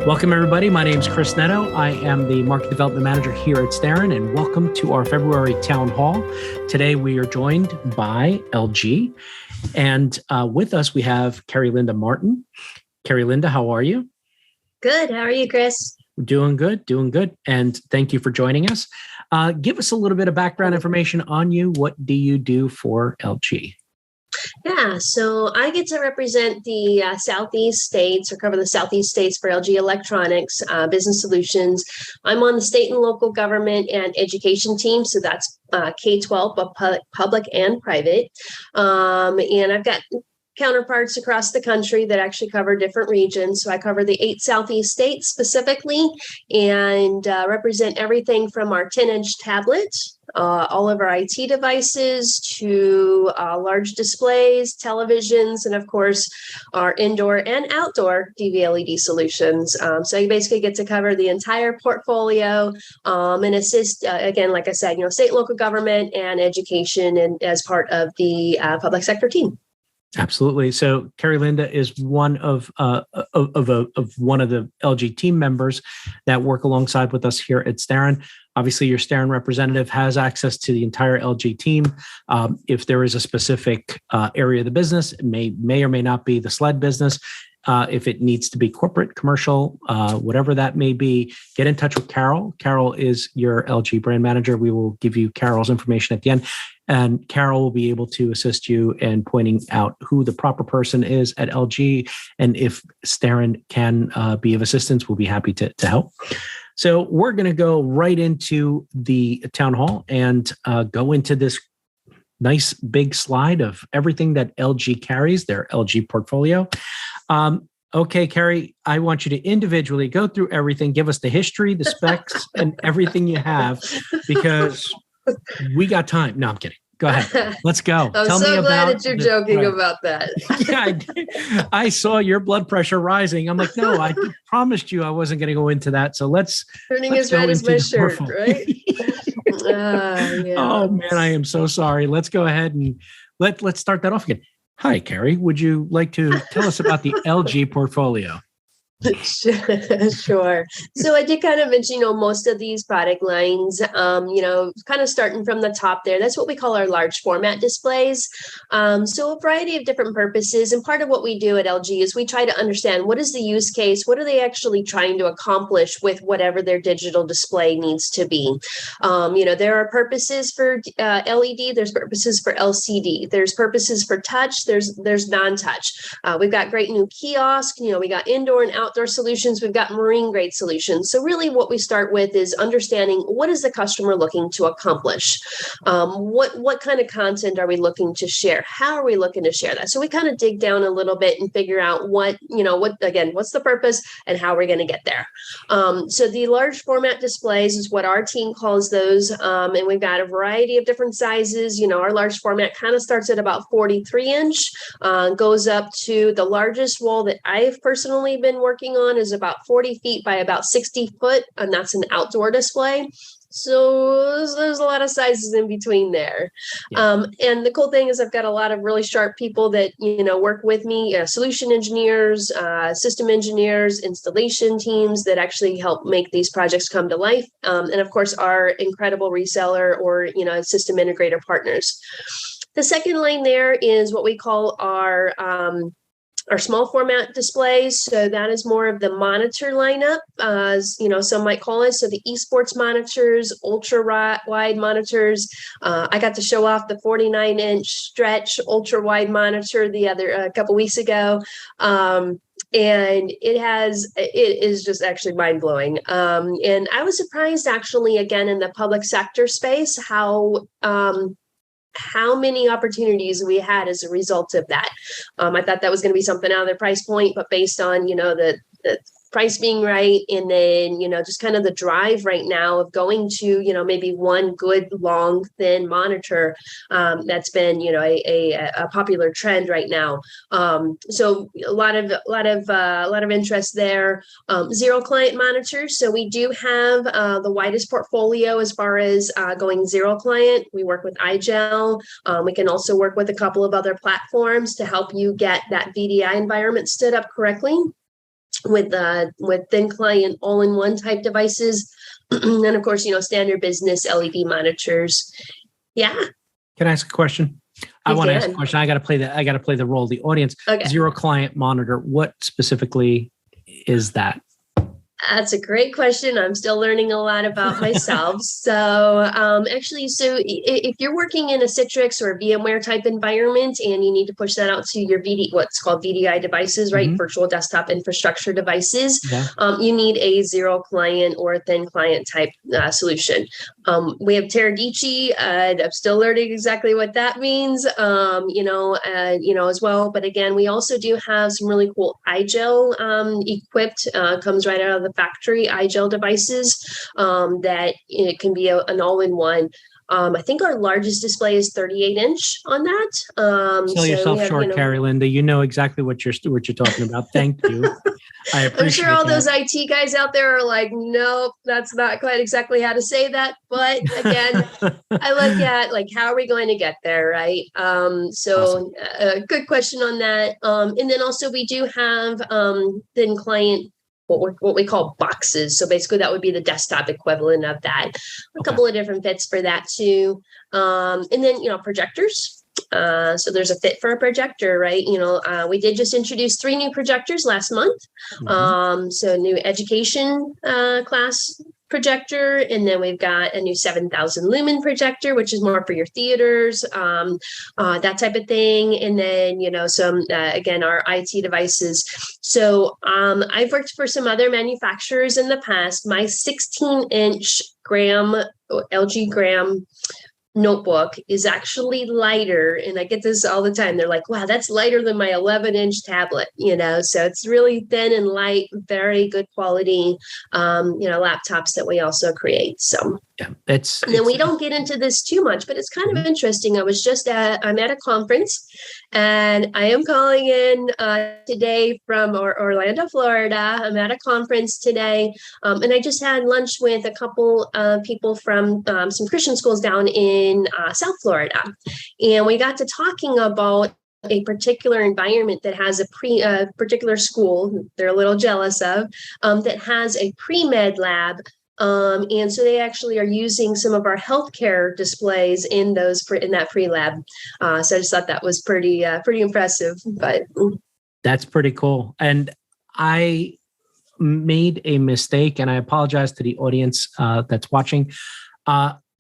Welcome, everybody. My name is Chris Neto. I am the Market Development Manager here at Starin, and welcome to our February Town Hall. Today, we are joined by LG, and with us, we have Kerry Linda Martin. Kerry Linda, how are you? Good. How are you, Chris? Doing good. And thank you for joining us. Give us a little bit of background information on you. What do you do for LG? Yeah, so I get to represent the Southeast states or cover the Southeast states for LG Electronics Business Solutions. I'm on the state and local government and education team, so that's K-12, but public and private. And I've got counterparts across the country that actually cover different regions. So I cover the 8 Southeast states specifically and represent everything from our 10-inch tablets, all of our IT devices to large displays, televisions, and of course, our indoor and outdoor DV LED solutions. So you basically get to cover the entire portfolio and assist, again, like I said, state, local government and education and as part of the public sector team. Absolutely. So Kerry Linda is one of one of the LG team members that work alongside with us here at Starin. Obviously, your Starin representative has access to the entire LG team. If there is a specific area of the business, it may or may not be the sled business. If it needs to be corporate, commercial, whatever that may be, get in touch with Carol. Carol is your LG brand manager. We will give you Carol's information at the end. And Carol will be able to assist you in pointing out who the proper person is at LG. And if Starin can be of assistance, we'll be happy to help. So we're going to go right into the town hall and go into this nice big slide of everything that LG carries, their LG portfolio. Okay, Kerry, I want you to individually go through everything, give us the history, the specs, and everything you have, because we got time. No, I'm kidding. Go ahead. Let's go. I'm Tell so me glad about that you're joking about that. Yeah, I saw your blood pressure rising. I'm like, no, I promised you I wasn't going to go into that. So let's as red as my shirt, right? Yeah. Oh man, I am so sorry. Let's go ahead and let's start that off again. Hi, Kerry. Would you like to tell us about the LG portfolio? Sure. So I did kind of mention, most of these product lines, kind of starting from the top there. That's what we call our large format displays. So a variety of different purposes. And part of what we do at LG is we try to understand what is the use case? What are they actually trying to accomplish with whatever their digital display needs to be? There are purposes for LED. There's purposes for LCD. There's purposes for touch. There's non-touch. We've got great new kiosk. We got indoor and outdoor solutions. We've got marine grade solutions. So really what we start with is understanding what is the customer looking to accomplish? What kind of content are we looking to share? How are we looking to share that? So we kind of dig down a little bit and figure out what's the purpose and how we're going to get there. So the large format displays is what our team calls those. And we've got a variety of different sizes. Our large format kind of starts at about 43 inch, goes up to the largest wall that I've personally been working on is about 40 feet by about 60 foot, and that's an outdoor display. So there's a lot of sizes in between there. Yeah. And the cool thing is I've got a lot of really sharp people that, work with me, solution engineers, system engineers, installation teams that actually help make these projects come to life. And of course, our incredible reseller or, system integrator partners. The second line there is what we call our small format displays. So that is more of the monitor lineup, some might call it. So the esports monitors, ultra wide monitors. I got to show off the 49 inch stretch ultra wide monitor a couple weeks ago. And it is just actually mind blowing. And I was surprised actually, again, in the public sector space, how many opportunities we had as a result of that. I thought that was going to be something out of their price point, but based on, the price being right. And then, just kind of the drive right now of going to, maybe one good, long, thin monitor. That's been, a popular trend right now. So a lot of interest there. Zero client monitors. So we do have the widest portfolio as far as going zero client. We work with iGel. We can also work with a couple of other platforms to help you get that VDI environment stood up correctly. with thin client all-in-one type devices. And of course, standard business LED monitors. Yeah. Can I ask a question? I You want to ask a can. question. I got to play the role of the audience. Okay. Zero client monitor. What specifically is that? That's a great question. I'm still learning a lot about myself. So if you're working in a Citrix or a VMware type environment and you need to push that out to your what's called VDI devices, right? Mhm. Virtual desktop infrastructure devices, Yeah. you need a zero client or a thin client type solution. We have Teradici. I'm still learning exactly what that means, as well. But again, we also do have some really cool iGel equipped, comes right out of the factory, iGel devices that it can be an all-in-one. I think our largest display is 38-inch on that. Sell yourself short, Kerry, Linda. You know exactly what you're talking about. Thank you. I appreciate I'm sure all that. those IT guys out there are like, nope, that's not quite exactly how to say that. But again, I look at like, how are we going to get there, right? Awesome. Good question on that. And then also we do have thin client, what we call boxes. So basically that would be the desktop equivalent of that. A couple of different fits for that too. And then, projectors. So there's a fit for a projector, right? We did just introduce 3 new projectors last month. Mhm. So new education class projector, and then we've got a new 7,000 lumen projector, which is more for your theaters, that type of thing. And then, some, again, our IT devices. So I've worked for some other manufacturers in the past. My 16-inch LG Gram notebook is actually lighter, and I get this all the time. They're like, wow, that's lighter than my 11-inch tablet, so it's really thin and light, very good quality laptops that we also create. So Yeah, and then we don't get into this too much, but it's kind of interesting. I'm at a conference, and I am calling in today from Orlando, Florida. I'm at a conference today, and I just had lunch with a couple of people from some Christian schools down in South Florida, and we got to talking about a particular environment that has a particular school they're a little jealous of, that has a pre-med lab. And so they actually are using some of our healthcare displays in that pre-lab. So I just thought that was pretty impressive. But that's pretty cool. And I made a mistake, and I apologize to the audience that's watching.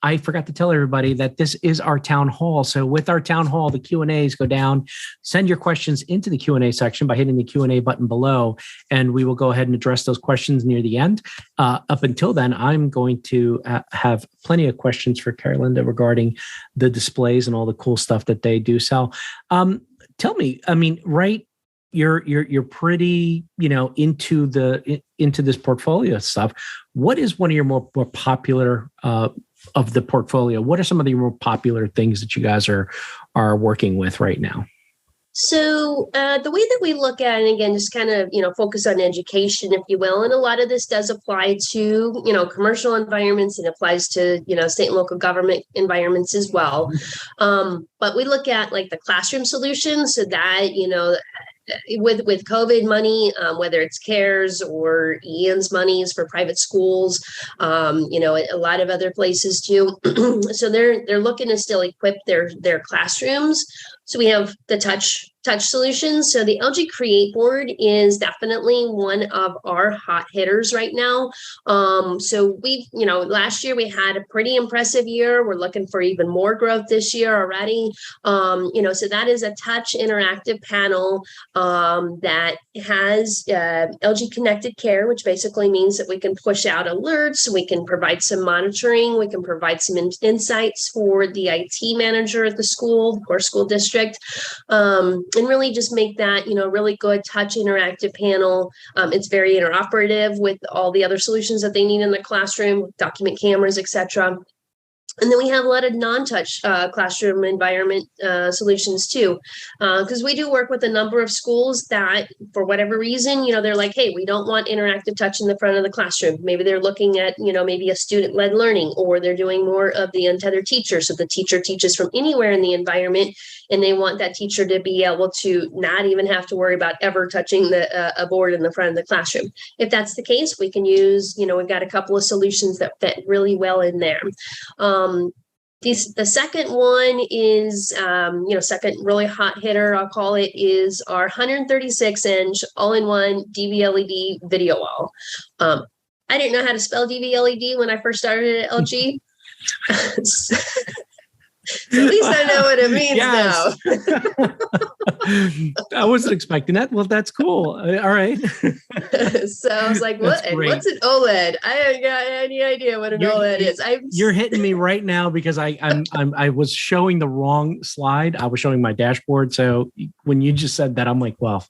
I forgot to tell everybody that this is our town hall. So with our town hall, the Q&As go down. Send your questions into the Q&A section by hitting the Q&A button below, and we will go ahead and address those questions near the end. Up until then, I'm going to have plenty of questions for Kerry Linda regarding the displays and all the cool stuff that they do sell. Tell me, right? You're pretty, into this portfolio stuff. What is one of your more popular of the portfolio? What are some of the more popular things that you guys are working with right now? So the way that we look at it, again, just kind of, focus on education, if you will. And a lot of this does apply to, commercial environments, and applies to, state and local government environments as well. But we look at like the classroom solutions, so that, with COVID money, whether it's CARES or Ian's monies for private schools, a lot of other places too. So they're looking to still equip their classrooms. So we have the touch solutions. So the LG Create board is definitely one of our hot hitters right now. So we've, last year we had a pretty impressive year. We're looking for even more growth this year already. So that is a touch interactive panel that has LG Connected Care, which basically means that we can push out alerts, we can provide some monitoring, we can provide some insights for the IT manager at the school or school district, and really just make that, really good touch interactive panel. It's very interoperative with all the other solutions that they need in the classroom, document cameras, etc. And then we have a lot of non-touch classroom environment solutions too, because we do work with a number of schools that, for whatever reason, they're like, hey, we don't want interactive touch in the front of the classroom. Maybe they're looking at, maybe a student-led learning, or they're doing more of the untethered teacher. So the teacher teaches from anywhere in the environment, and they want that teacher to be able to not even have to worry about ever touching a board in the front of the classroom. If that's the case, we can use, we've got a couple of solutions that fit really well in there. The second one is, second really hot hitter, I'll call it, is our 136-inch all-in-one DV LED video wall. I didn't know how to spell DV LED when I first started at LG. So at least I know what it means now. I wasn't expecting that. Well, that's cool. All right. So I was like, what's an OLED? I haven't got any idea what an OLED is. You're hitting me right now because I was showing the wrong slide. I was showing my dashboard. So when you just said that, I'm like, well,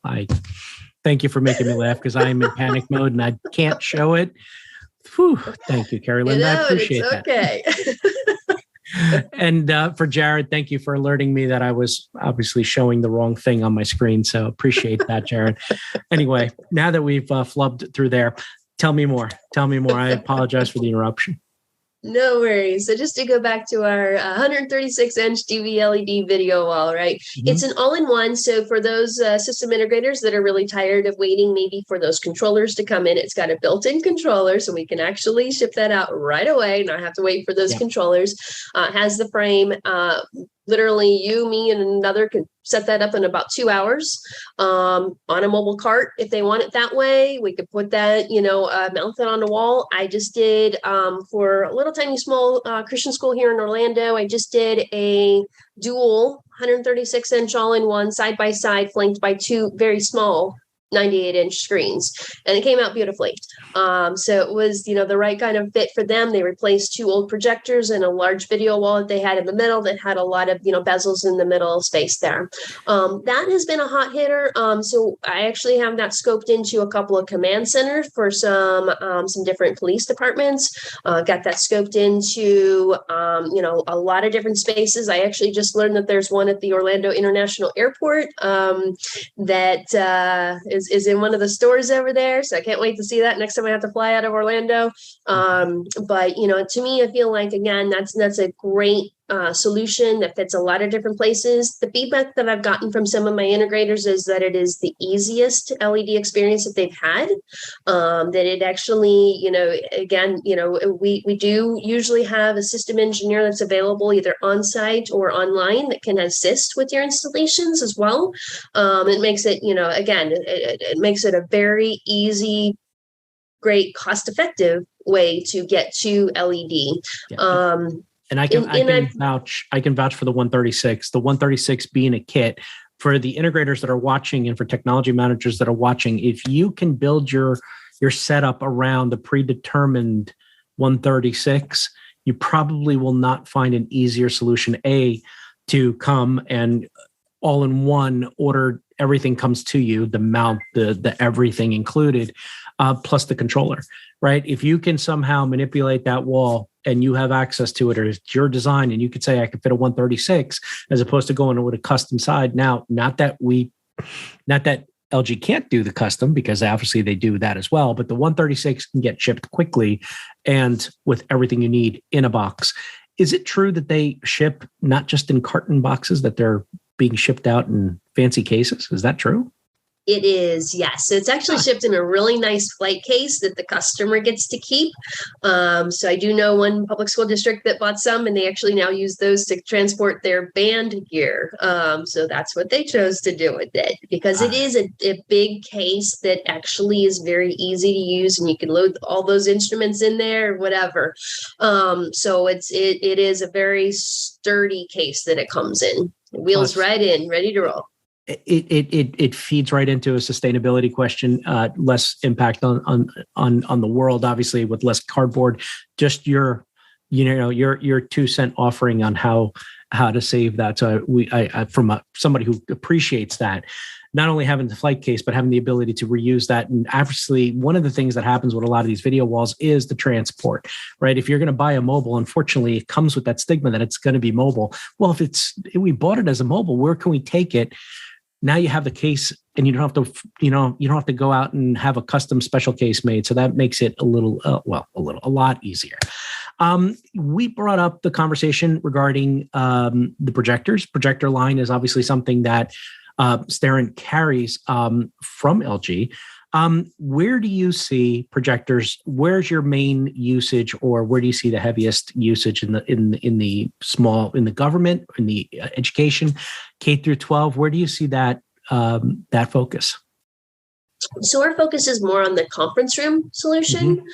thank you for making me laugh, because I am in panic mode and I can't show it. Whew, thank you, Kerry Linda. I appreciate that. Okay. And for Jared, thank you for alerting me that I was obviously showing the wrong thing on my screen. So appreciate that, Jared. Anyway, now that we've flubbed through there, tell me more. I apologize for the interruption. No worries. So just to go back to our 136-inch DV LED video wall, right? Mm-hmm. It's an all-in-one. So for those system integrators that are really tired of waiting maybe for those controllers to come in, it's got a built-in controller, so we can actually ship that out right away, not have to wait for those controllers. Has the frame. Literally, you, me, and another can set that up in about 2 hours on a mobile cart if they want it that way. We could put that, mount that on the wall. I just did for a little tiny small Christian school here in Orlando. I just did a dual 136-inch all-in-one side-by-side flanked by two very small 98-inch screens, and it came out beautifully. So it was, the right kind of fit for them. They replaced two old projectors and a large video wall that they had in the middle that had a lot of, bezels in the middle space there. That has been a hot hitter. So I actually have that scoped into a couple of command centers for some different police departments. Got that scoped into, a lot of different spaces. I actually just learned that there's one at the Orlando International Airport that is in one of the stores over there. So I can't wait to see that next time I have to fly out of Orlando. But, to me, I feel like, again, that's a great solution that fits a lot of different places. The feedback that I've gotten from some of my integrators is that it is the easiest LED experience that they've had. That it actually, we do usually have a system engineer that's available either on site or online that can assist with your installations as well. It makes it, it makes it a very easy, great, cost-effective way to get to LED. Yeah. And I can vouch for the 136. The 136 being a kit for the integrators that are watching, and for technology managers that are watching. If you can build your setup around the predetermined 136, you probably will not find an easier solution. To come and all in one order, everything comes to you, the mount, the everything included, plus the controller, right? If you can somehow manipulate that wall and you have access to it, or it's your design, and you could say, I could fit a 136 as opposed to going with a custom side. Now, not that LG can't do the custom, because obviously they do that as well, but the 136 can get shipped quickly and with everything you need in a box. Is it true that they ship not just in carton boxes, that they're being shipped out in fancy cases? Is that true? It is, yes. So it's actually shipped in a really nice flight case that the customer gets to keep. So I do know one public school district that bought some, and they actually now use those to transport their band gear. So that's what they chose to do with it, because it is a big case that actually is very easy to use, and you can load all those instruments in there or whatever. So it is a very sturdy case that it comes in. It wheels right in, ready to roll. It feeds right into a sustainability question, less impact on the world, obviously, with less cardboard. Just your 2-cent offering on how to save that. So from somebody who appreciates that. not only having the flight case, but having the ability to reuse that. And obviously, one of the things that happens with a lot of these video walls is the transport, right? If you're going to buy a mobile, unfortunately, it comes with that stigma that it's going to be mobile. Well, if we bought it as a mobile, where can we take it? Now you have the case, and you don't have to go out and have a custom special case made. So that makes it a lot easier. We brought up the conversation regarding the projectors. Projector line is obviously something that Starin carries from LG. Where do you see projectors? Where's your main usage, or where do you see the heaviest usage in the government, in the education, K through 12? Where do you see that focus? So our focus is more on the conference room solution. Mm-hmm.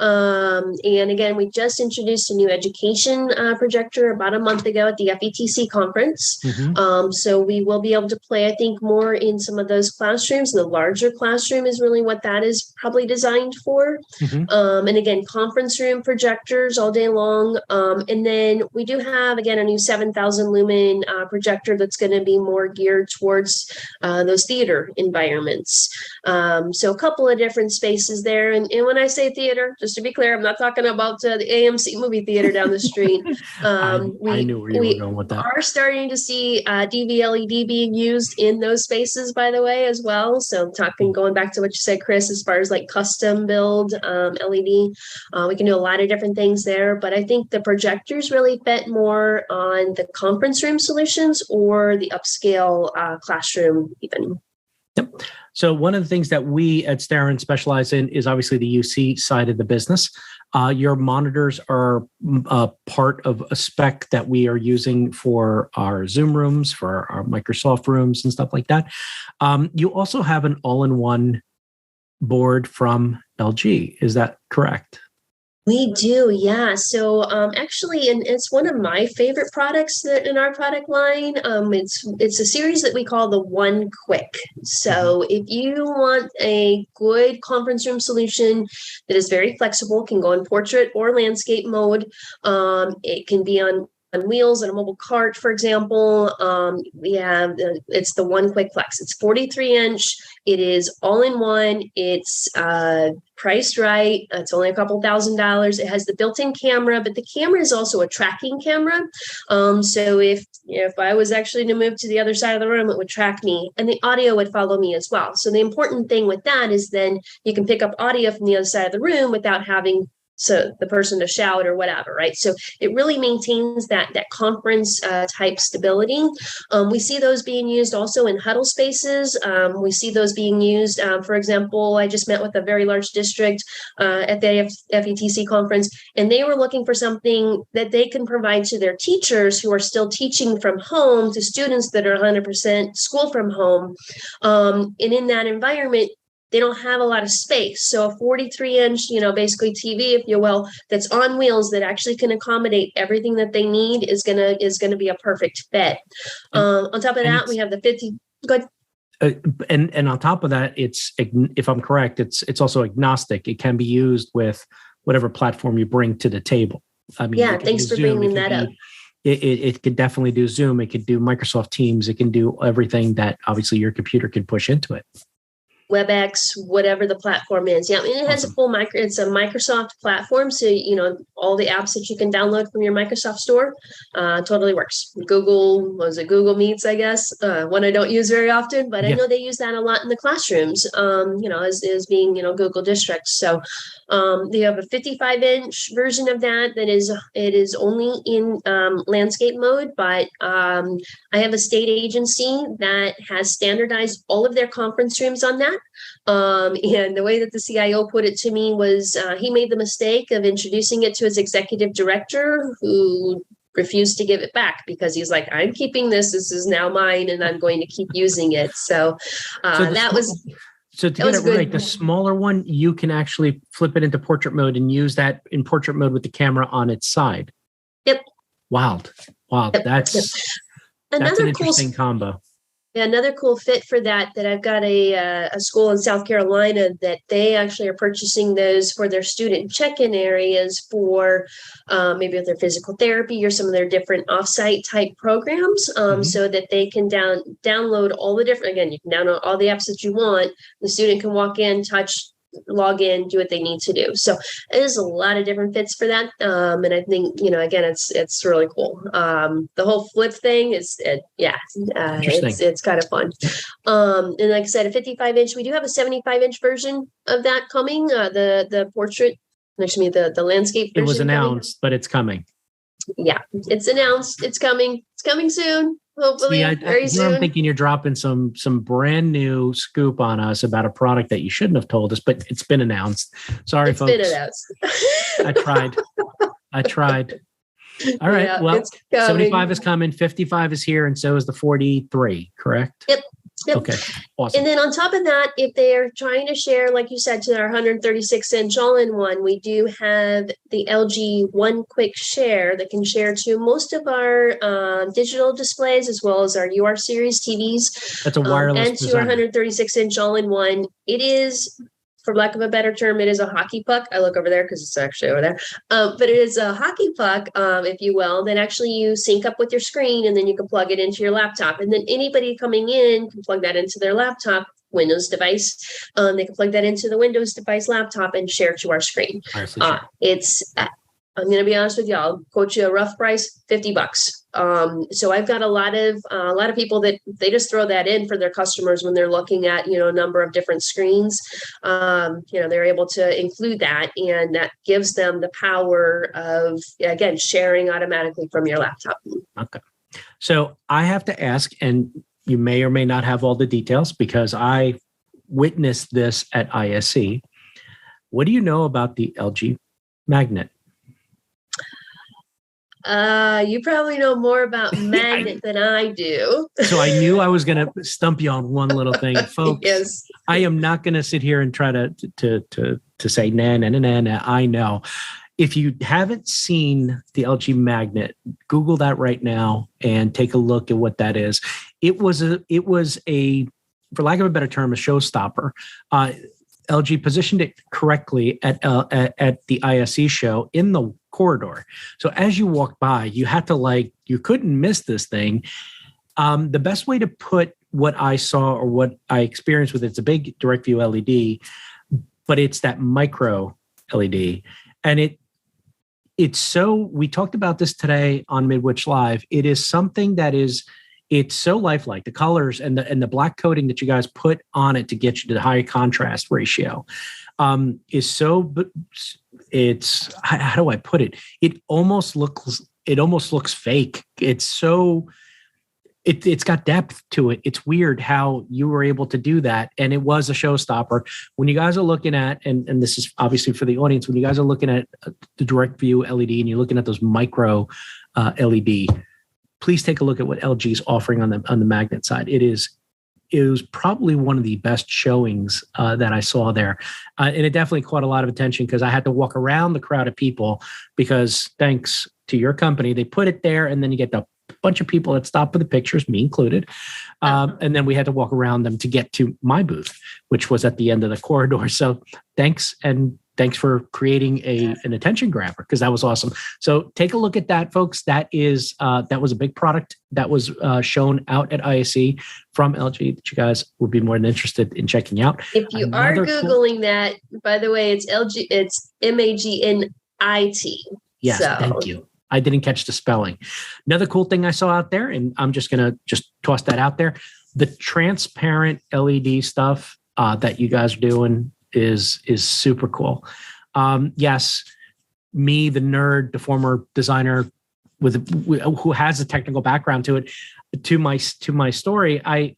And again, we just introduced a new education projector about a month ago at the FETC conference. Mm-hmm. So we will be able to play, I think, more in some of those classrooms. The larger classroom is really what that is probably designed for. Mm-hmm. And again, conference room projectors all day long. And then we do have, again, a new 7,000 lumen projector that's going to be more geared towards those theater environments. So a couple of different spaces there. And when I say theater, just to be clear, I'm not talking about the AMC movie theater down the street. I knew where you were going with that. We are starting to see DV-LED being used in those spaces, by the way, as well. So going back to what you said, Chris, as far as like custom build LED, we can do a lot of different things there. But I think the projectors really fit more on the conference room solutions or the upscale classroom even. Yep. So one of the things that we at Starin specialize in is obviously the UC side of the business. Your monitors are part of a spec that we are using for our Zoom rooms, for our Microsoft rooms and stuff like that. You also have an all-in-one board from LG. Is that correct? We do, yeah. So actually, and it's one of my favorite products in our product line. It's a series that we call the One Quick. So if you want a good conference room solution that is very flexible, can go in portrait or landscape mode. It can be on wheels and a mobile cart, for example. We have it's the One Quick Flex. It's 43-inch. It is all in one. It's priced right. It's only a couple $1,000s. It has the built-in camera, but the camera is also a tracking camera. So if I was actually to move to the other side of the room, it would track me, and the audio would follow me as well. So the important thing with that is then you can pick up audio from the other side of the room without having the person to shout or whatever, right? So it really maintains that conference type stability. We see those being used also in huddle spaces. We see those being used, for example, I just met with a very large district at the FETC conference, and they were looking for something that they can provide to their teachers who are still teaching from home to students that are 100% school from home. And in that environment, they don't have a lot of space. So a 43-inch, basically TV, if you will, that's on wheels that actually can accommodate everything that they need is gonna be a perfect fit. On top of that, we have the 50. Go ahead. And on top of that, it's, if I'm correct, it's also agnostic. It can be used with whatever platform you bring to the table. I mean, yeah, thanks for bringing that up. It could definitely do Zoom. It could do Microsoft Teams. It can do everything that obviously your computer can push into it. WebEx, whatever the platform is. Yeah, I mean, it has Awesome. it's a Microsoft platform. So, all the apps that you can download from your Microsoft store totally works. Google Meets, I guess, one I don't use very often, but I know they use that a lot in the classrooms, as being, Google districts. So they have a 55-inch version of that it is only in landscape mode, but I have a state agency that has standardized all of their conference rooms on that. And the way that the CIO put it to me was he made the mistake of introducing it to his executive director, who refused to give it back because he's like, I'm keeping this. This is now mine, and I'm going to keep using it. So So to get it right, the smaller one, you can actually flip it into portrait mode and use that in portrait mode with the camera on its side. Yep. Wow. Yep. That's an interesting combo. Yeah, another cool fit for that I've got a school in South Carolina that they actually are purchasing those for their student check-in areas for maybe with their physical therapy or some of their different offsite type programs, so that they can download all the different, again, you can download all the apps that you want. The student can walk in, touch, log in, do what they need to do. So there's a lot of different fits for that. And I think, again, it's really cool. The whole flip thing is, Interesting. it's kind of fun. And like I said, a 55-inch, we do have a 75-inch version of that coming, the portrait, excuse me, the landscape version. It was announced, but it's coming. Yeah, it's announced. It's coming. It's coming soon. Hopefully, very soon. I'm thinking you're dropping some brand new scoop on us about a product that you shouldn't have told us, but it's been announced. Sorry, folks. It's been announced. I tried. All right. Yeah, well, 75 is coming, 55 is here, and so is the 43, correct? Yep. Okay, awesome. And then on top of that, if they're trying to share, like you said, to our 136-inch all-in-one, we do have the LG One Quick Share that can share to most of our digital displays as well as our UR series TVs. That's a wireless and to our 136-inch all-in-one. It is, for lack of a better term, it is a hockey puck. I look over there because it's actually over there. But it is a hockey puck, if you will, that actually you sync up with your screen and then you can plug it into your laptop. And then anybody coming in can plug that into their laptop, Windows device. They can plug that into the Windows device laptop and share to our screen. I'm going to be honest with you. I'll quote you a rough price, $50. So I've got a lot of people that they just throw that in for their customers when they're looking at, a number of different screens. They're able to include that, and that gives them the power of, again, sharing automatically from your laptop. Okay. So I have to ask, and you may or may not have all the details because I witnessed this at ISE. What do you know about the LG Magnet? You probably know more about Magnet than I do. So I knew I was going to stump you on one little thing, folks. Yes. I am not going to sit here and try to say nah. I know. If you haven't seen the LG Magnet, Google that right now and take a look at what that is. It was a, for lack of a better term, a showstopper. LG positioned it correctly at the ISE show in the corridor. So as you walked by, you had to you couldn't miss this thing. The best way to put what I saw or what I experienced with it's a big direct view LED, but it's that micro LED. And we talked about this today on Midwich Live. It is something that it's so lifelike. The colors and the black coating that you guys put on it to get you to the high contrast ratio is so. It's how do I put it? It almost looks fake. It's so. It's got depth to it. It's weird how you were able to do that, and it was a showstopper. When you guys are looking at, and this is obviously for the audience, when you guys are looking at the direct view LED and you're looking at those micro LED. Please take a look at what LG is offering on the Magnet side. It was probably one of the best showings that I saw there. And it definitely caught a lot of attention because I had to walk around the crowd of people because thanks to your company, they put it there and then you get the bunch of people that stop for the pictures, me included. And then we had to walk around them to get to my booth, which was at the end of the corridor. So thanks. And thanks for creating an attention grabber because that was awesome. So take a look at that, folks. That was a big product that was shown out at ISE from LG that you guys would be more than interested in checking out. If you are Googling that, by the way, it's LG, it's MAGNIT. Yes, thank you. I didn't catch the spelling. Another cool thing I saw out there, and I'm just going to toss that out there. The transparent LED stuff that you guys are doing is super cool. Yes, me, the nerd, the former designer who has a technical background to it, to my story, I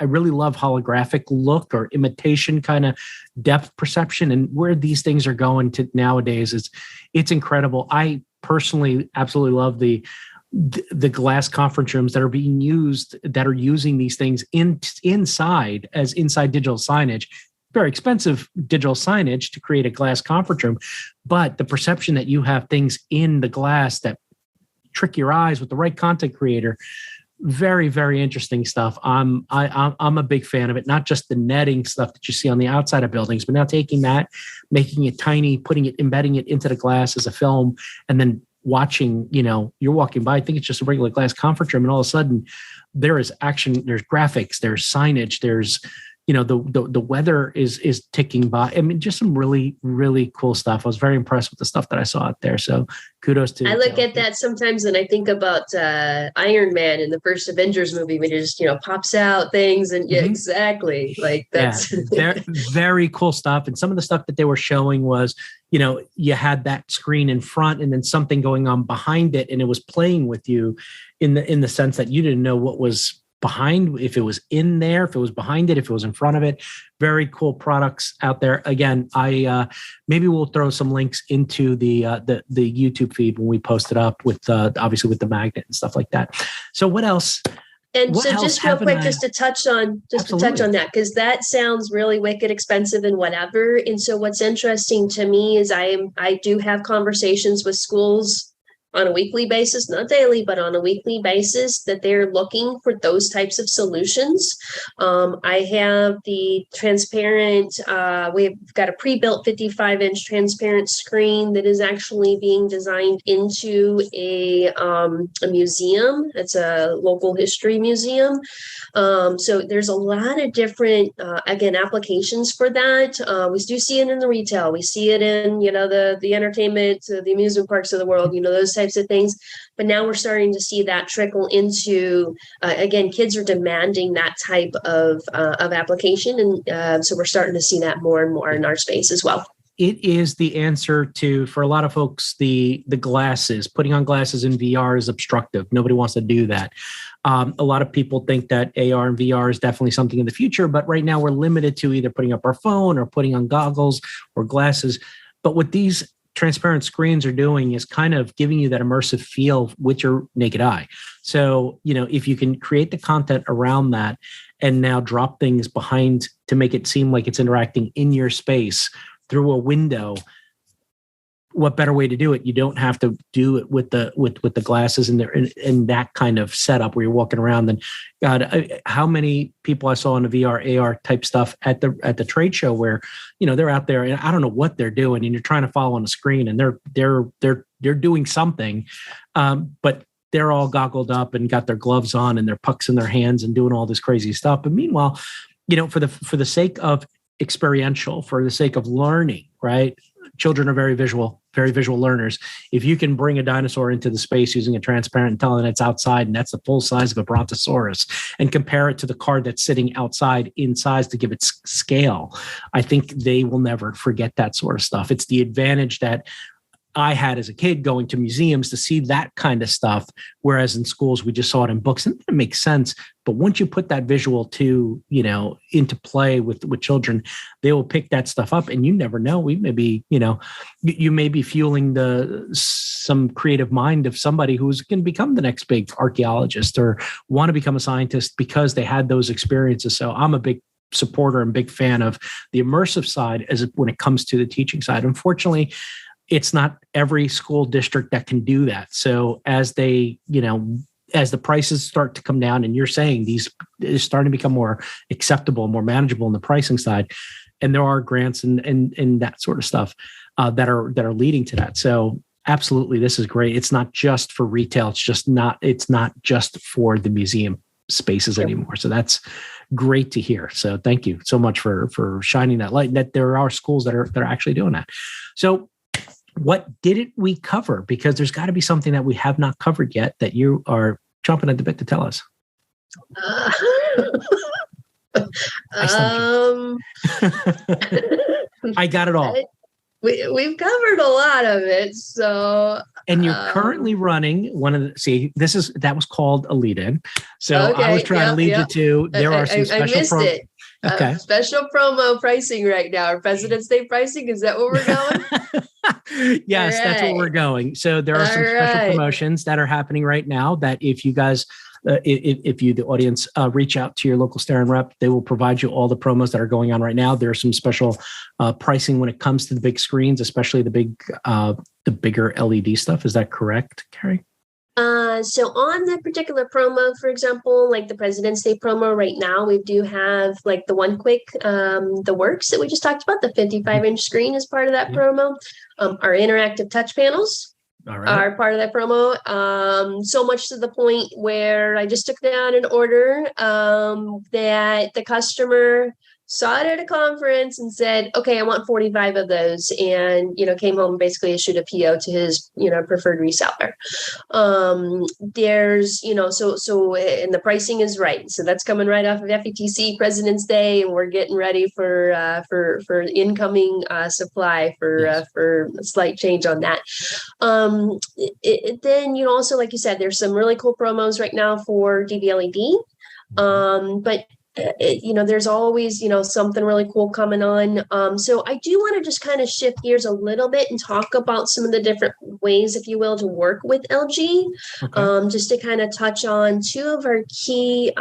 really love holographic look or imitation kind of depth perception, and where these things are going to nowadays it's incredible. I personally absolutely love the glass conference rooms that are being used, that are using these things inside digital signage. Very expensive digital signage to create a glass conference room, but the perception that you have things in the glass that trick your eyes with the right content creator, very, very interesting stuff. I'm a big fan of it. Not just the netting stuff that you see on the outside of buildings, but now taking that, making it tiny, embedding it into the glass as a film, and then watching. You're walking by. I think it's just a regular glass conference room, and all of a sudden, there is action. There's graphics. There's signage. There's the weather is ticking by. I mean, just some really, really cool stuff. I was very impressed with the stuff that I saw out there. So kudos to. I look at that sometimes and I think about Iron Man in the first Avengers movie when it just, pops out things and exactly like that's very, very cool stuff. And some of the stuff that they were showing was, you had that screen in front and then something going on behind it, and it was playing with you in the sense that you didn't know what was behind, if it was in there, if it was behind it, if it was in front of it. Very cool products out there. Again, I maybe we'll throw some links into the YouTube feed when we post it up with obviously with the magnet and stuff like that. So what else? And so just real quick, just to touch on that, because that sounds really wicked expensive and whatever. And so what's interesting to me is I do have conversations with schools on a weekly basis, not daily, but on a weekly basis, that they're looking for those types of solutions. I have the transparent, we've got a pre-built 55-inch transparent screen that is actually being designed into a museum. It's a local history museum. So there's a lot of different, again, applications for that. We do see it in the retail. We see it in, the entertainment, the amusement parks of the world, those types of things. But now we're starting to see that trickle into, again, kids are demanding that type of application. And so we're starting to see that more and more in our space as well. It is the answer to, for a lot of folks, the glasses. Putting on glasses in VR is obstructive. Nobody wants to do that. A lot of people think that AR and VR is definitely something in the future, but right now we're limited to either putting up our phone or putting on goggles or glasses. But what these transparent screens are doing is kind of giving you that immersive feel with your naked eye. So, if you can create the content around that and now drop things behind to make it seem like it's interacting in your space through a window, what better way to do it? You don't have to do it with the glasses and in that kind of setup where you're walking around. And God, how many people I saw in the VR AR type stuff at the trade show where they're out there and I don't know what they're doing, and you're trying to follow on the screen and they're doing something, but they're all goggled up and got their gloves on and their pucks in their hands and doing all this crazy stuff. But meanwhile, for the sake of experiential, for the sake of learning, right? Children are very visual learners. If you can bring a dinosaur into the space using a transparent and telling it's outside and that's the full size of a brontosaurus and compare it to the card that's sitting outside in size to give it scale, I think they will never forget that sort of stuff. It's the advantage that I had as a kid going to museums to see that kind of stuff, whereas in schools we just saw it in books, and it makes sense. But once you put that visual into play with children, they will pick that stuff up, and you never know. We may be, you may be fueling some creative mind of somebody who's going to become the next big archaeologist or want to become a scientist because they had those experiences. So I'm a big supporter and big fan of the immersive side when it comes to the teaching side. Unfortunately, it's not every school district that can do that. So as they, as the prices start to come down, and you're saying these is starting to become more acceptable, more manageable in the pricing side, and there are grants and that sort of stuff that are leading to that. So absolutely, this is great. It's not just for retail. It's not just for the museum spaces anymore. So that's great to hear. So thank you so much for shining that light, that there are schools that are actually doing that. So what didn't we cover? Because there's got to be something that we have not covered yet that you are chomping at the bit to tell us. I got it all. We've covered a lot of it. So, and you're currently running one of the, that was called a lead-in. So okay, I was trying to lead you to, there are some special I missed it. Okay. Special promo pricing right now. Or President's Day pricing. Is that what we're going? Yes, right. That's what we're going. So there are some special promotions that are happening right now that if you guys, if you, the audience, reach out to your local Starin rep, they will provide you all the promos that are going on right now. There are some special pricing when it comes to the big screens, especially the bigger LED stuff. Is that correct, Kerry? So on that particular promo, for example, like the President's Day promo right now, we do have like the one quick, the works that we just talked about, the 55-inch screen is part of that promo. Our interactive touch panels are part of that promo. So much to the point where I just took down an order that the customer saw it at a conference and said, okay, I want 45 of those. And, came home and basically issued a PO to his, preferred reseller. There's, and the pricing is right. So that's coming right off of FETC President's Day. And we're getting ready for incoming supply for a slight change on that. Then, also, like you said, there's some really cool promos right now for DVLED. But there's always, something really cool coming on. So I do want to just kind of shift gears a little bit and talk about some of the different ways, if you will, to work with LG. Just to kind of touch on two of our key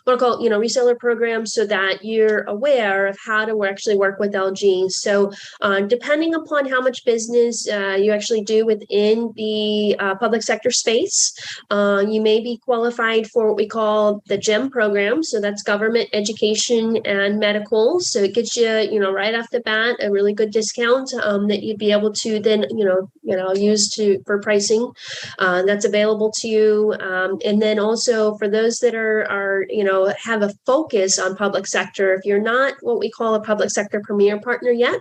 what I call, reseller programs, so that you're aware of how to actually work with LG. So depending upon how much business you actually do within the public sector space, you may be qualified for what we call the GEM program. So that's government, education, and medical. So it gets you, right off the bat, a really good discount that you'd be able to then, use for pricing that's available to you. And then also for those that are have a focus on public sector, if you're not what we call a public sector premier partner yet,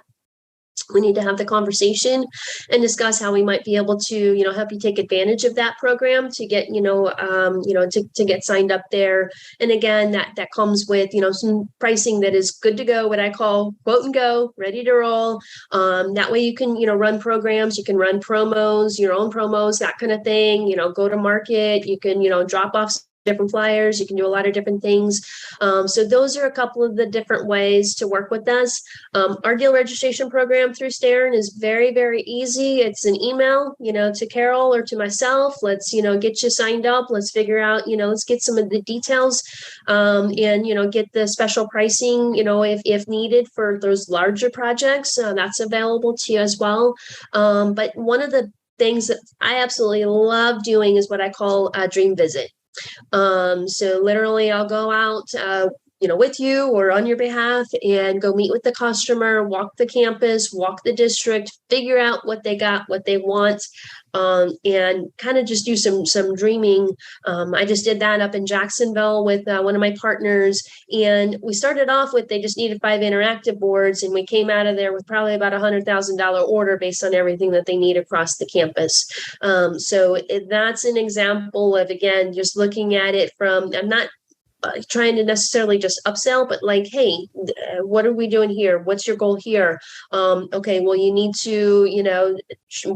we need to have the conversation and discuss how we might be able to, help you take advantage of that program to get, to get signed up there. And again, that comes with, some pricing that is good to go, what I call quote and go, ready to roll. That way you can, run programs, you can run promos, your own promos, that kind of thing, go to market, you can, drop off different flyers, you can do a lot of different things. So those are a couple of the different ways to work with us. Our deal registration program through Starin is very, very easy. It's an email, to Carol or to myself. Let's, get you signed up. Let's figure out, let's get some of the details and, get the special pricing, if needed for those larger projects, that's available to you as well. But one of the things that I absolutely love doing is what I call a dream visit. So literally I'll go out, with you or on your behalf and go meet with the customer, walk the campus, walk the district, figure out what they got, what they want, and kind of just do some dreaming. I just did that up in Jacksonville with one of my partners, and we started off with, they just needed 5 interactive boards, and we came out of there with probably about $100,000 order based on everything that they need across the campus. So that's an example of, again, just looking at it from, I'm not trying to necessarily just upsell, but like, hey, what are we doing here? What's your goal here? Okay, well, you need to,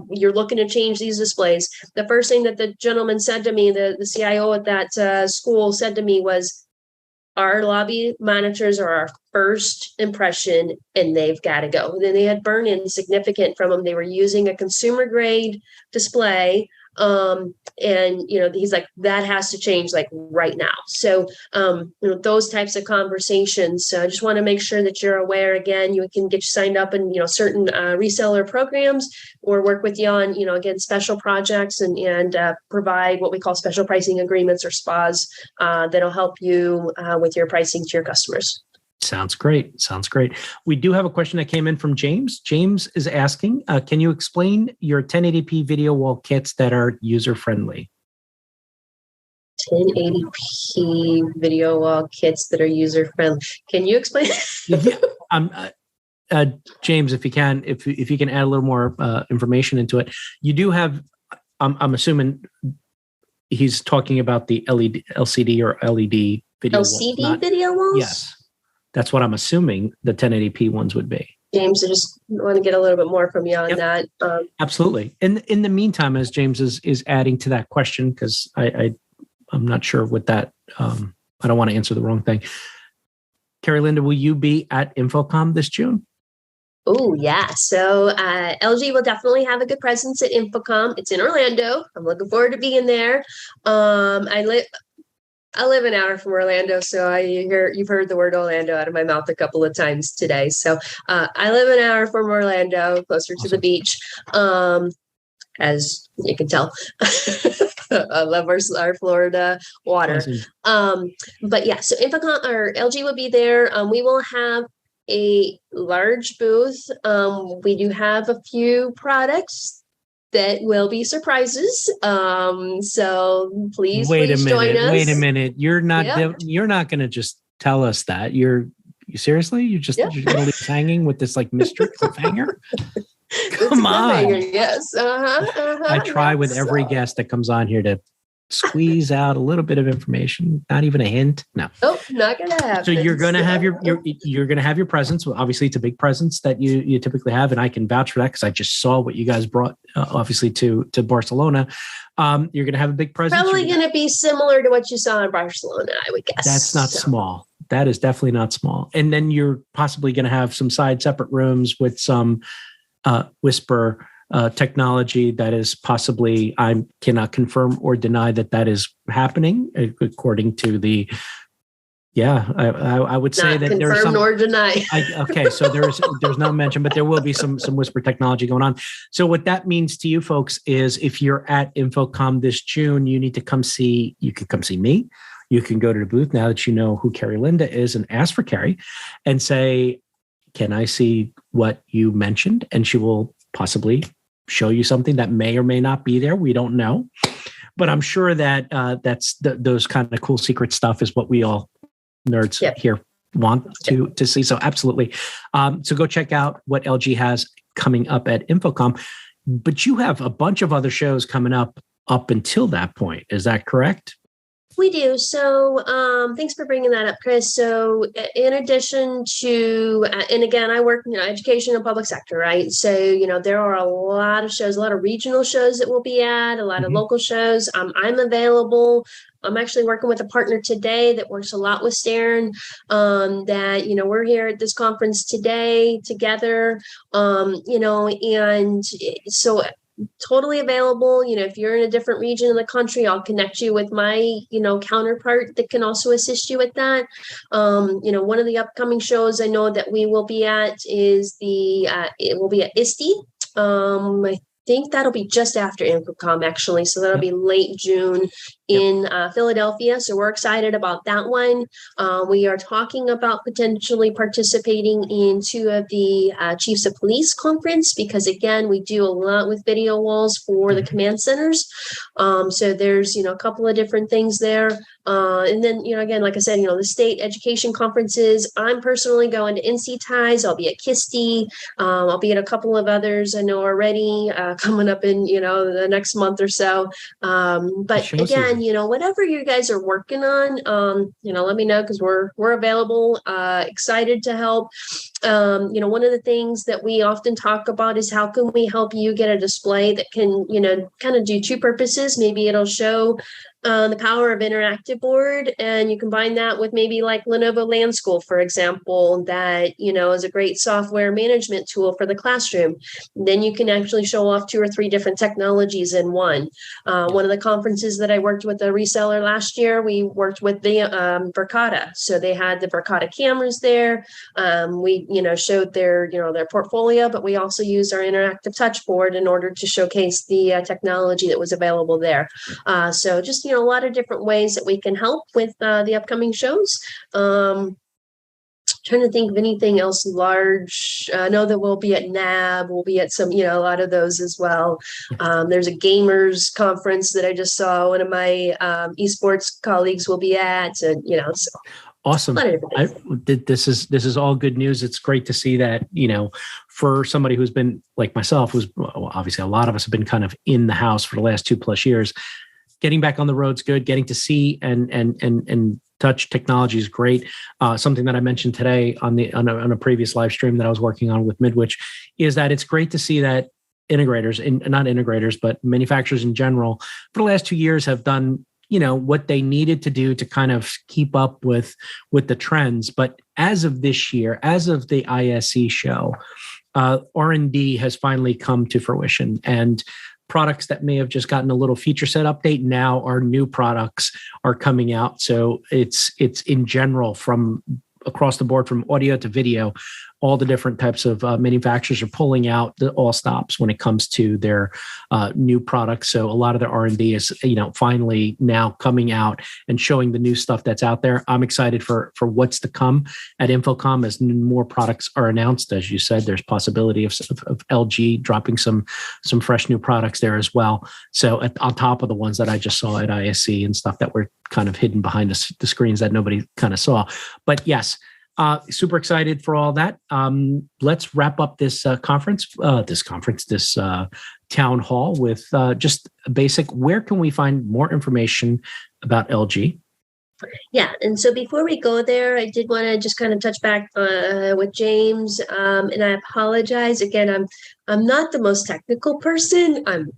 you're looking to change these displays. The first thing that the gentleman said to me, the CIO at that school said to me was, our lobby monitors are our first impression and they've got to go. Then they had burn-in significant from them. They were using a consumer grade display. And he's like, that has to change like right now. So those types of conversations. So I just want to make sure that you're aware. Again, you can get you signed up in certain reseller programs, or work with you on again special projects and provide what we call special pricing agreements or SPAs that'll help you with your pricing to your customers. Sounds great. Sounds great. We do have a question that came in from James. James is asking, can you explain your 1080p video wall kits that are user-friendly? 1080p video wall kits that are user-friendly. Can you explain? James, if you can add a little more information into it. You do have, I'm assuming he's talking about the LCD or LED video LCD wall, video walls? Yes. That's what I'm assuming the 1080p ones would be. James, I just want to get a little bit more from you on that. Absolutely. In the meantime, as James is adding to that question, because I'm not sure what that, I don't want to answer the wrong thing. Kerry Linda, will you be at Infocom this June? Oh, yeah. So LG will definitely have a good presence at Infocom. It's in Orlando. I'm looking forward to being there. I live an hour from Orlando, so you've heard the word Orlando out of my mouth a couple of times today. So I live an hour from Orlando, closer to the beach, as you can tell. I love our Florida water. Awesome. But yeah, so Infocom or LG will be there. We will have a large booth. We do have a few products that will be surprises. So please join us. Wait a minute. You're not Yep. you're not going to just tell us that. You seriously? You're going to leave us hanging with this like mystery cliffhanger? Come on. Yes. I try with every guest that comes on here to squeeze out a little bit of information, not even a hint. No. Oh, not gonna happen. So you're going to have you're going to have your presence. Well, obviously, it's a big presence that you typically have, and I can vouch for that because I just saw what you guys brought, obviously to Barcelona. You're going to have a big presence. Probably going to be similar to what you saw in Barcelona, I would guess. That's not small. That is definitely not small. And then you're possibly going to have some separate rooms with some whisper technology that is possibly, I cannot confirm or deny that is happening according to the, I would say not that there's some nor deny. Okay, so there's no mention, but there will be some whisper technology going on. So what that means to you folks is if you're at Infocom this June, you need to come see, you can come see me. You can go to the booth now that you know who Kerry Linda is and ask for Kerry and say, can I see what you mentioned? And she will possibly show you something that may or may not be there. We don't know, but I'm sure that that's those kind of cool secret stuff is what we all nerds here want to see. So absolutely. So go check out what LG has coming up at Infocom, but you have a bunch of other shows coming up until that point. Is that correct? We do. So thanks for bringing that up, Chris. So in addition to, and again, I work, education and public sector, right? So, there are a lot of shows, a lot of regional shows that we'll be at, a lot of local shows. I'm available. I'm actually working with a partner today that works a lot with Starin, that, we're here at this conference today together, and so totally available. If you're in a different region of the country, I'll connect you with my, counterpart that can also assist you with that. One of the upcoming shows I know that we will be at is it will be at ISTE. I think that'll be just after Infocom, actually. So that'll be late June in Philadelphia. So we're excited about that one. We are talking about potentially participating in two of the Chiefs of Police conference because, again, we do a lot with video walls for the command centers. So there's, a couple of different things there. And then, again, like I said, the state education conferences, I'm personally going to NC Ties. I'll be at KISTI. I'll be at a couple of others I know already coming up in, the next month or so. But again, whatever you guys are working on, let me know because we're available, excited to help. One of the things that we often talk about is how can we help you get a display that can, kind of do two purposes. Maybe it'll show the power of interactive board, and you combine that with maybe like Lenovo Land School, for example, that is a great software management tool for the classroom. Then you can actually show off 2 or 3 different technologies in one. One of the conferences that I worked with a reseller last year, we worked with the Verkada, so they had the Verkada cameras there. We showed their portfolio, but we also used our interactive touch board in order to showcase the technology that was available there. So just a lot of different ways that we can help with the upcoming shows. Trying to think of anything else large. I know that we'll be at NAB. We'll be at some, a lot of those as well. There's a gamers conference that I just saw one of my esports colleagues will be at, and so. Awesome. This is all good news. It's great to see that, for somebody who's been like myself, obviously a lot of us have been kind of in the house for the last 2+ years. Getting back on the road's good. Getting to see and touch technology is great. Something that I mentioned today on a previous live stream that I was working on with Midwich is that it's great to see that integrators, and not integrators, but manufacturers in general, for the last 2 years have done what they needed to do to kind of keep up with the trends. But as of this year, as of the ISE show, R&D has finally come to fruition, and products that may have just gotten a little feature set update now, our new products are coming out. So it's in general from across the board from audio to video, all the different types of manufacturers are pulling out the all stops when it comes to their new products. So a lot of their R&D is, finally now coming out and showing the new stuff that's out there. I'm excited for what's to come at Infocom as more products are announced. As you said, there's possibility of LG dropping some fresh new products there as well. So on top of the ones that I just saw at ISE and stuff that were kind of hidden behind the screens that nobody kind of saw. But yes, super excited for all that. Let's wrap up this town hall with just a basic, where can we find more information about LG? Yeah, and so before we go there, I did want to just kind of touch back with James, and I apologize again. I'm not the most technical person. I'm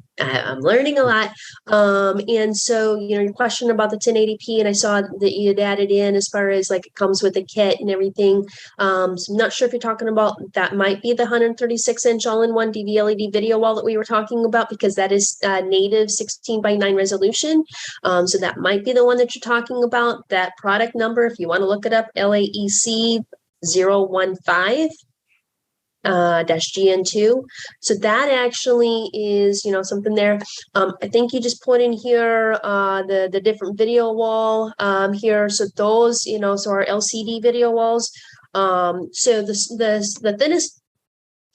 learning a lot, and so your question about the 1080p, and I saw that you had added in as far as like it comes with a kit and everything. So I'm not sure if you're talking about that. Might be the 136-inch all-in-one DV LED video wall that we were talking about, because that is native 16:9 resolution. So that might be the one that you're talking about. That product number, if you want to look it up, LAEC 015. -GN2. So that actually is, something there. I think you just put in here the different video wall here. So those, so our LCD video walls. So the thinnest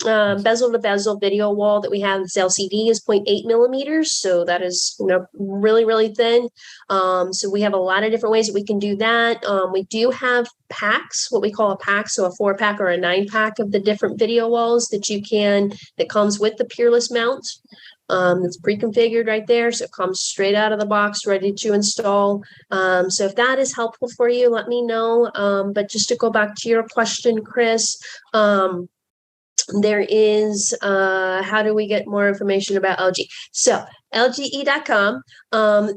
bezel to bezel video wall that we have, this LCD, is 0.8 millimeters. So that is, really, really thin. So we have a lot of different ways that we can do that. We do have packs, what we call a pack. So a 4-pack or a 9-pack of the different video walls that comes with the Peerless mount. It's pre-configured right there. So it comes straight out of the box, ready to install. So if that is helpful for you, let me know. But just to go back to your question, Chris, there is, how do we get more information about LG? So LGE.com.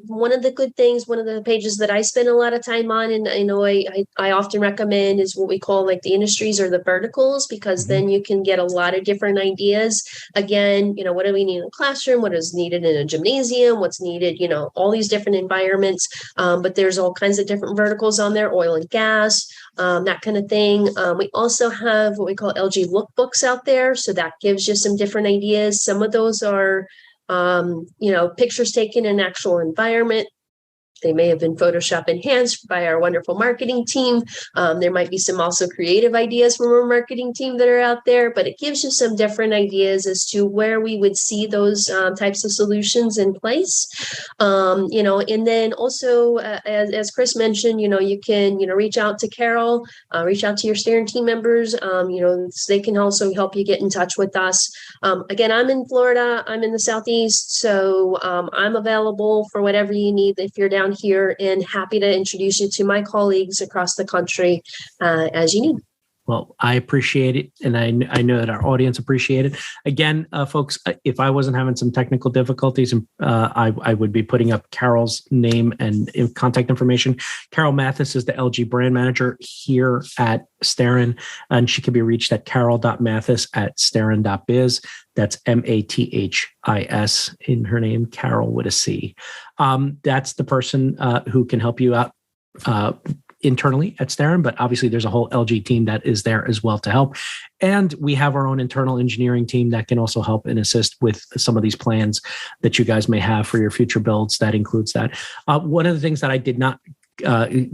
One of the good things, one of the pages that I spend a lot of time on, and I know I often recommend, is what we call like the industries or the verticals, because then you can get a lot of different ideas. Again, what do we need in a classroom? What is needed in a gymnasium? What's needed, all these different environments. But there's all kinds of different verticals on there, oil and gas, that kind of thing. We also have what we call LG lookbooks out there. So that gives you some different ideas. Some of those are pictures taken in actual environment. They may have been Photoshop enhanced by our wonderful marketing team. There might be some also creative ideas from our marketing team that are out there, but it gives you some different ideas as to where we would see those types of solutions in place. And then also, as Chris mentioned, you can, reach out to Carol, reach out to your Starin team members. So they can also help you get in touch with us. Again, I'm in Florida. I'm in the Southeast, so I'm available for whatever you need if you're down here, and happy to introduce you to my colleagues across the country as you need. Well, I appreciate it, and I know that our audience appreciate it. Again, folks, if I wasn't having some technical difficulties, I would be putting up Carol's name and contact information. Carol Mathis is the LG brand manager here at Starin, and she can be reached at carol.mathis@starin.biz. That's Mathis in her name, Carol with a C. That's the person who can help you out internally at Starin, but obviously there's a whole LG team that is there as well to help. And we have our own internal engineering team that can also help and assist with some of these plans that you guys may have for your future builds. That includes that. One of the things that I did not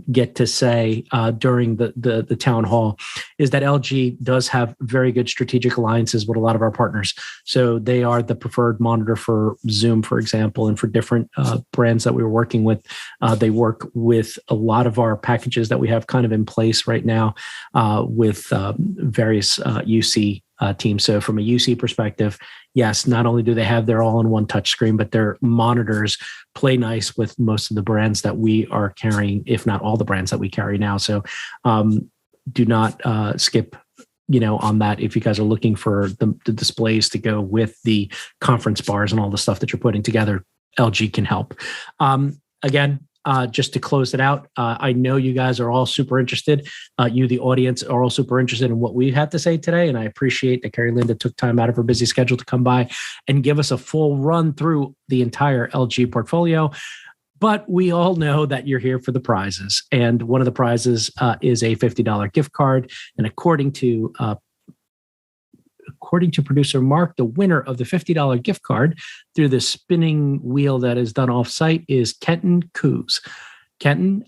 get to say during the town hall is that LG does have very good strategic alliances with a lot of our partners. So they are the preferred monitor for Zoom, for example, and for different brands that we were working with. They work with a lot of our packages that we have kind of in place right now with various UC teams. So from a UC perspective, yes, not only do they have their all-in-one touchscreen, but their monitors play nice with most of the brands that we are carrying, if not all the brands that we carry now. So do not skip on that. If you guys are looking for the displays to go with the conference bars and all the stuff that you're putting together, LG can help. Again, just to close it out, I know you guys are all super interested. You, the audience, are all super interested in what we had to say today. And I appreciate that Kerry Linda took time out of her busy schedule to come by and give us a full run through the entire LG portfolio. But we all know that you're here for the prizes. And one of the prizes is a $50 gift card. And according to producer Mark, the winner of the $50 gift card through the spinning wheel that is done off-site is Kenton Coos. Kenton,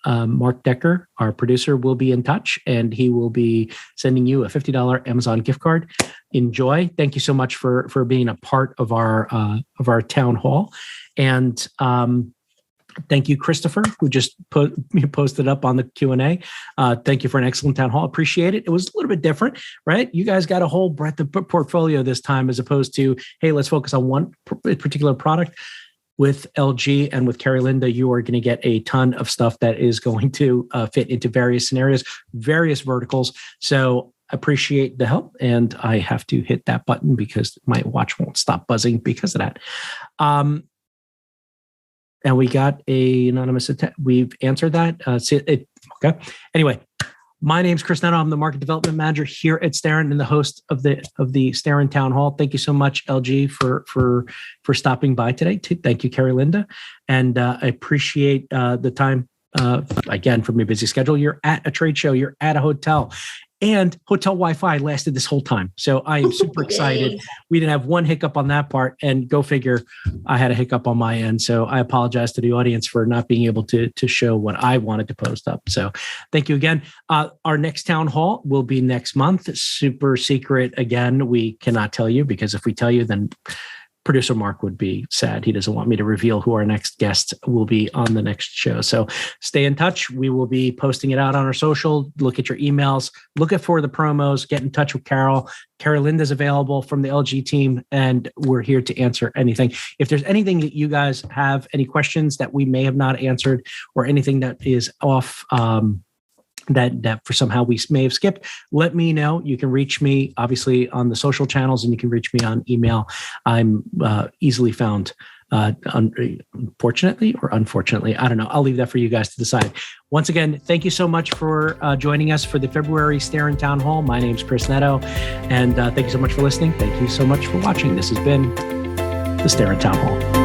Mark Decker, our producer, will be in touch, and he will be sending you a $50 Amazon gift card. Enjoy. Thank you so much for being a part of our town hall. And thank you, Christopher, who just posted up on the Q&A. Thank you for an excellent town hall. Appreciate it. It was a little bit different, right? You guys got a whole breadth of portfolio this time, as opposed to, hey, let's focus on one particular product. With LG and with Kerry Linda, you are going to get a ton of stuff that is going to fit into various scenarios, various verticals. So appreciate the help. And I have to hit that button because my watch won't stop buzzing because of that. And we got a anonymous attempt. We've answered that. Okay. Anyway, my name's Chris Neto. I'm the market development manager here at Starin and the host of the Starin Town Hall. Thank you so much, LG, for stopping by today. Thank you, Kerry Linda, and I appreciate the time. Again, from your busy schedule, you're at a trade show, you're at a hotel. And hotel Wi-Fi lasted this whole time. So I am super excited. We didn't have one hiccup on that part. And go figure, I had a hiccup on my end. So I apologize to the audience for not being able to show what I wanted to post up. So thank you again. Our next town hall will be next month. Super secret. Again, we cannot tell you, because if we tell you, then producer Mark would be sad. He doesn't want me to reveal who our next guest will be on the next show. So stay in touch. We will be posting it out on our social. Look at your emails. Look for the promos. Get in touch with Carol. Kerry Linda's available from the LG team, and we're here to answer anything. If there's anything that you guys have, any questions that we may have not answered, or anything that is off, that for somehow we may have skipped, let me know. You can reach me obviously on the social channels, and you can reach me on email. I'm easily found, unfortunately or unfortunately. I don't know. I'll leave that for you guys to decide. Once again, thank you so much for joining us for the February Starin Town Hall. My name's Chris Neto, and thank you so much for listening. Thank you so much for watching. This has been the Starin Town Hall.